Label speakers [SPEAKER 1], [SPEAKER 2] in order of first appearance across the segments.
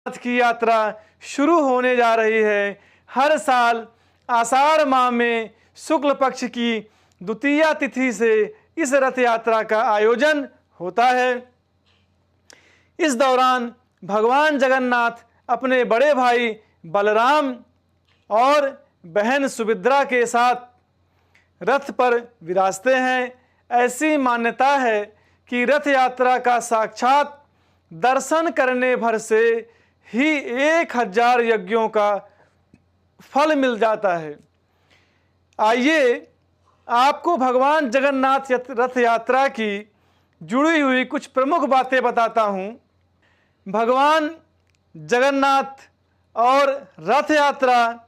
[SPEAKER 1] नाथ की यात्रा शुरू होने जा रही है। हर साल आषाढ़ माह में शुक्ल पक्ष की द्वितीया तिथि से इस रथ यात्रा का आयोजन होता है। इस दौरान भगवान जगन्नाथ अपने बड़े भाई बलराम और बहन सुभद्रा के साथ रथ पर विराजते हैं। ऐसी मान्यता है कि रथ यात्रा का साक्षात दर्शन करने भर से ही 1000 यज्ञों का फल मिल जाता है। आइए आपको भगवान जगन्नाथ रथ यात्रा की जुड़ी हुई कुछ प्रमुख बातें बताता हूँ। भगवान जगन्नाथ और रथ यात्रा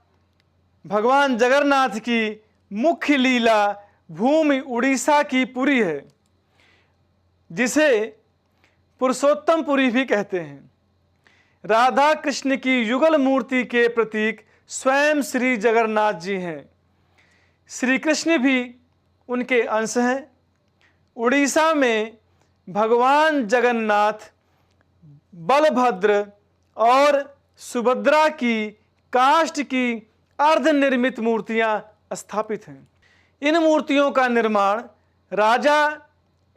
[SPEAKER 1] भगवान जगन्नाथ की मुख्य लीला भूमि उड़ीसा की पुरी है, जिसे पुरुषोत्तमपुरी भी कहते हैं। राधा कृष्ण की युगल मूर्ति के प्रतीक स्वयं श्री जगन्नाथ जी हैं। श्री कृष्ण भी उनके अंश हैं। उड़ीसा में भगवान जगन्नाथ, बलभद्र और सुभद्रा की काष्ठ की अर्धनिर्मित मूर्तियां स्थापित हैं। इन मूर्तियों का निर्माण राजा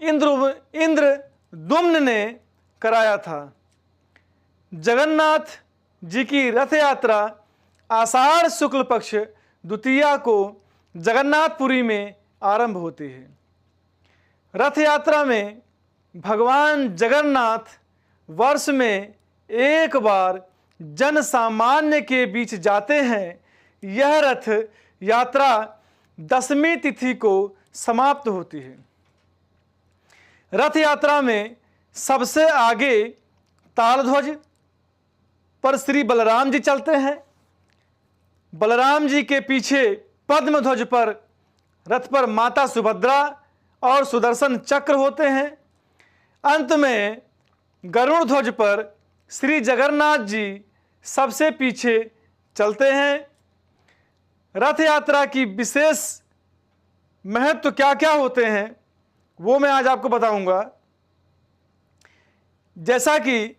[SPEAKER 1] इंद्रद्युम्न ने कराया था। जगन्नाथ जी की रथ यात्रा आषाढ़ शुक्ल पक्ष द्वितीया को जगन्नाथपुरी में आरंभ होती है। रथ यात्रा में भगवान जगन्नाथ वर्ष में एक बार जन सामान्य के बीच जाते हैं। यह रथ यात्रा 10वीं तिथि को समाप्त होती है। रथ यात्रा में सबसे आगे तालध्वज पर श्री बलराम जी चलते हैं। बलराम जी के पीछे पद्म ध्वज पर रथ पर माता सुभद्रा और सुदर्शन चक्र होते हैं। अंत में गरुड़ ध्वज पर श्री जगन्नाथ जी सबसे पीछे चलते हैं। रथ यात्रा की विशेष महत्व क्या क्या होते हैं वो मैं आज आपको बताऊंगा। जैसा कि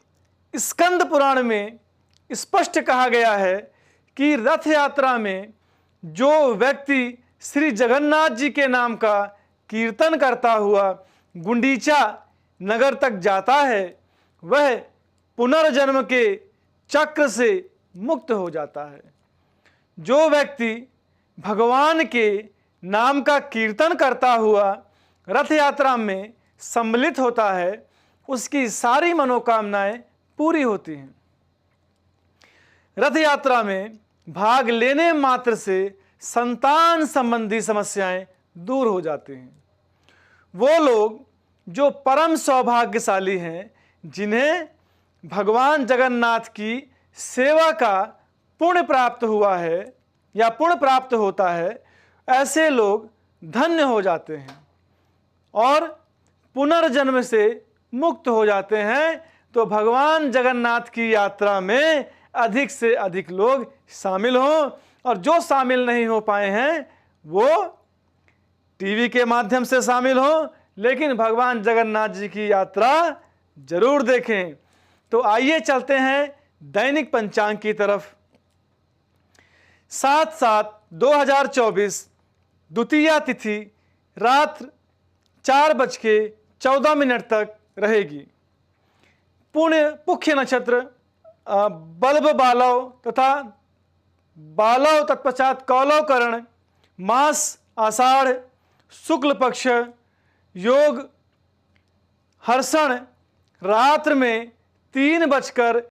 [SPEAKER 1] स्कंद पुराण में स्पष्ट कहा गया है कि रथ यात्रा में जो व्यक्ति श्री जगन्नाथ जी के नाम का कीर्तन करता हुआ गुंडीचा नगर तक जाता है, वह पुनर्जन्म के चक्र से मुक्त हो जाता है। जो व्यक्ति भगवान के नाम का कीर्तन करता हुआ रथ यात्रा में सम्मिलित होता है, उसकी सारी मनोकामनाएं पूरी होती हैं। रथ यात्रा में भाग लेने मात्र से संतान संबंधी समस्याएं दूर हो जाती हैं। वो लोग जो परम सौभाग्यशाली हैं, जिन्हें भगवान जगन्नाथ की सेवा का पुण्य प्राप्त हुआ है या पुण्य प्राप्त होता है, ऐसे लोग धन्य हो जाते हैं और पुनर्जन्म से मुक्त हो जाते हैं। तो भगवान जगन्नाथ की यात्रा में अधिक से अधिक लोग शामिल हों, और जो शामिल नहीं हो पाए हैं वो टीवी के माध्यम से शामिल हों, लेकिन भगवान जगन्नाथ जी की यात्रा जरूर देखें। तो आइए चलते हैं दैनिक पंचांग की तरफ। 7/7/2024 द्वितीया तिथि रात 4:14 तक रहेगी। पुख्य नक्षत्र बल्ब बालव तथा बालव तत्पश्चात कौलव करण, मास आषाढ़, शुक्ल पक्ष, योग हर्षण, रात्र में 3:00